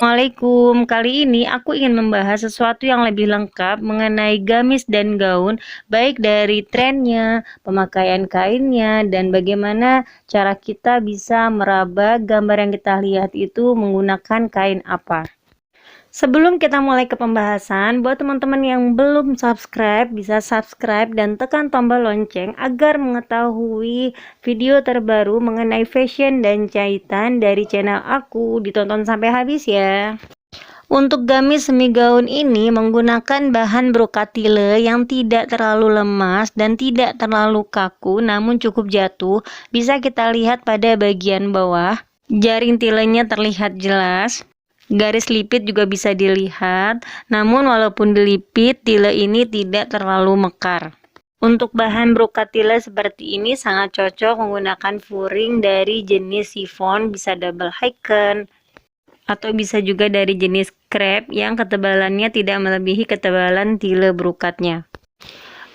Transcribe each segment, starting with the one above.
Assalamualaikum, kali ini aku ingin membahas sesuatu yang lebih lengkap mengenai gamis dan gaun, baik dari trennya, pemakaian kainnya, dan bagaimana cara kita bisa meraba gambar yang kita lihat itu menggunakan kain apa. Sebelum kita mulai ke pembahasan, buat teman-teman yang belum subscribe, bisa subscribe dan tekan tombol lonceng agar mengetahui video terbaru mengenai fashion dan jahitan dari channel aku. Ditonton sampai habis ya. Untuk gamis semi gaun ini menggunakan bahan brocatile yang tidak terlalu lemas dan tidak terlalu kaku namun cukup jatuh. Bisa kita lihat pada bagian bawah, jaring tilenya terlihat jelas. Garis lipit juga bisa dilihat, namun walaupun dilipit, tile ini tidak terlalu mekar. Untuk bahan brocatile seperti ini sangat cocok menggunakan furing dari jenis chiffon, bisa double hiken, atau bisa juga dari jenis crepe yang ketebalannya tidak melebihi ketebalan tile brokatnya.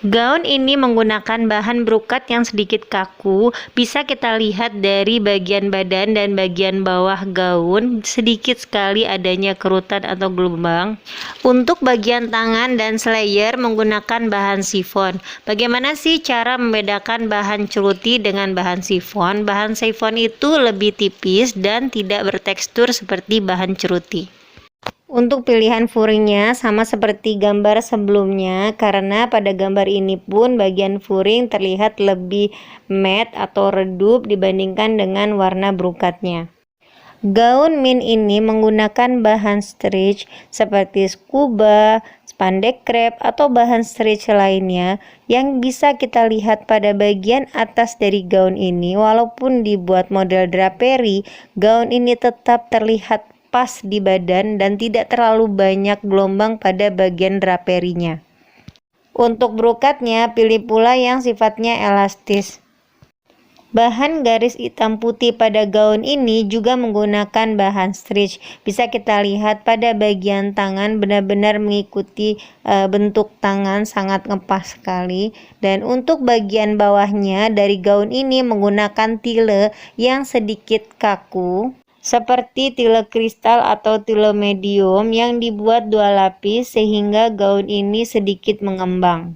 Gaun ini menggunakan bahan brokat yang sedikit kaku, bisa kita lihat dari bagian badan dan bagian bawah gaun, sedikit sekali adanya kerutan atau gelombang. Untuk bagian tangan dan slayer menggunakan bahan chiffon. Bagaimana sih cara membedakan bahan ceruti dengan bahan chiffon? Bahan chiffon itu lebih tipis dan tidak bertekstur seperti bahan ceruti. Untuk pilihan furingnya sama seperti gambar sebelumnya, karena pada gambar ini pun bagian furing terlihat lebih matte atau redup dibandingkan dengan warna brokatnya. Gaun min ini menggunakan bahan stretch seperti scuba, spandek crepe, atau bahan stretch lainnya yang bisa kita lihat pada bagian atas dari gaun ini. Walaupun dibuat model draperi, gaun ini tetap terlihat pas di badan dan tidak terlalu banyak gelombang pada bagian draperinya. Untuk brokatnya, pilih pula yang sifatnya elastis. Bahan garis hitam putih pada gaun ini juga menggunakan bahan stretch. Bisa kita lihat pada bagian tangan benar-benar mengikuti bentuk tangan, sangat ngepas sekali. Dan untuk bagian bawahnya dari gaun ini menggunakan tile yang sedikit kaku, seperti tile kristal atau tile medium yang dibuat dua lapis sehingga gaun ini sedikit mengembang.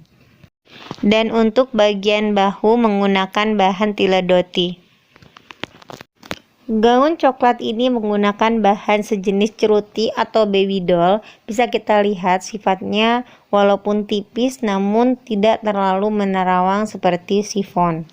Dan untuk bagian bahu menggunakan bahan tile doti. Gaun coklat ini menggunakan bahan sejenis ceruti atau baby doll. Bisa kita lihat sifatnya walaupun tipis namun tidak terlalu menerawang seperti chiffon.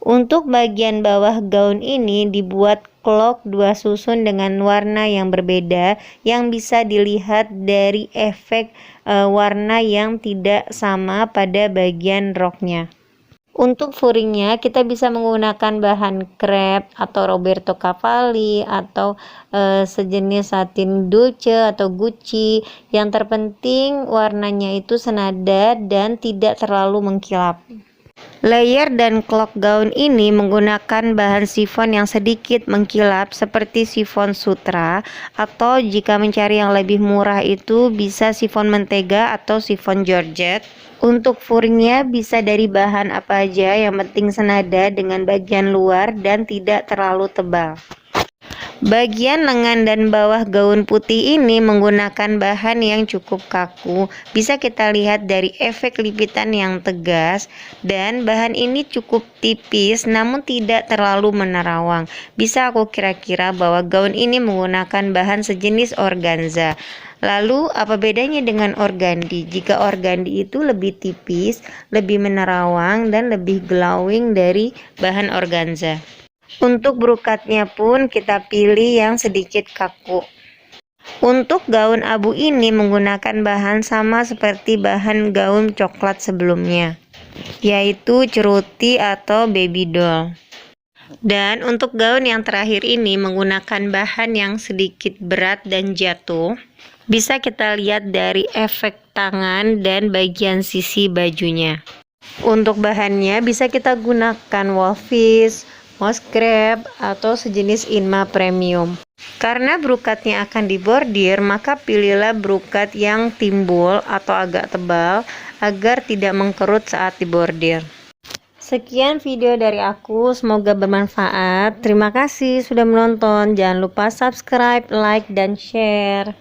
Untuk bagian bawah gaun ini dibuat clock dua susun dengan warna yang berbeda yang bisa dilihat dari efek warna yang tidak sama pada bagian roknya. Untuk furingnya kita bisa menggunakan bahan crepe atau Roberto Cavalli atau sejenis satin Dolce atau Gucci. Yang terpenting warnanya itu senada dan tidak terlalu mengkilap. Layer dan clock gaun ini menggunakan bahan chiffon yang sedikit mengkilap seperti chiffon sutra, atau jika mencari yang lebih murah itu bisa chiffon mentega atau chiffon georgette. Untuk furingnya bisa dari bahan apa aja, yang penting senada dengan bagian luar dan tidak terlalu tebal. Bagian lengan dan bawah gaun putih ini menggunakan bahan yang cukup kaku. Bisa kita lihat dari efek lipitan yang tegas, dan bahan ini cukup tipis namun tidak terlalu menerawang. Bisa aku kira-kira bahwa gaun ini menggunakan bahan sejenis organza. Lalu apa bedanya dengan organdi? Jika organdi itu lebih tipis, lebih menerawang, dan lebih glowing dari bahan organza. Untuk brokatnya pun kita pilih yang sedikit kaku. Untuk gaun abu ini menggunakan bahan sama seperti bahan gaun coklat sebelumnya, yaitu ceruti atau baby doll. Dan untuk gaun yang terakhir ini menggunakan bahan yang sedikit berat dan jatuh. Bisa kita lihat dari efek tangan dan bagian sisi bajunya. Untuk bahannya bisa kita gunakan wolfish, moss crepe, atau sejenis inma premium. Karena brokatnya akan dibordir, maka pilihlah brokat yang timbul atau agak tebal agar tidak mengkerut saat dibordir. Sekian video dari aku, semoga bermanfaat. Terima kasih sudah menonton. Jangan lupa subscribe, like, dan share.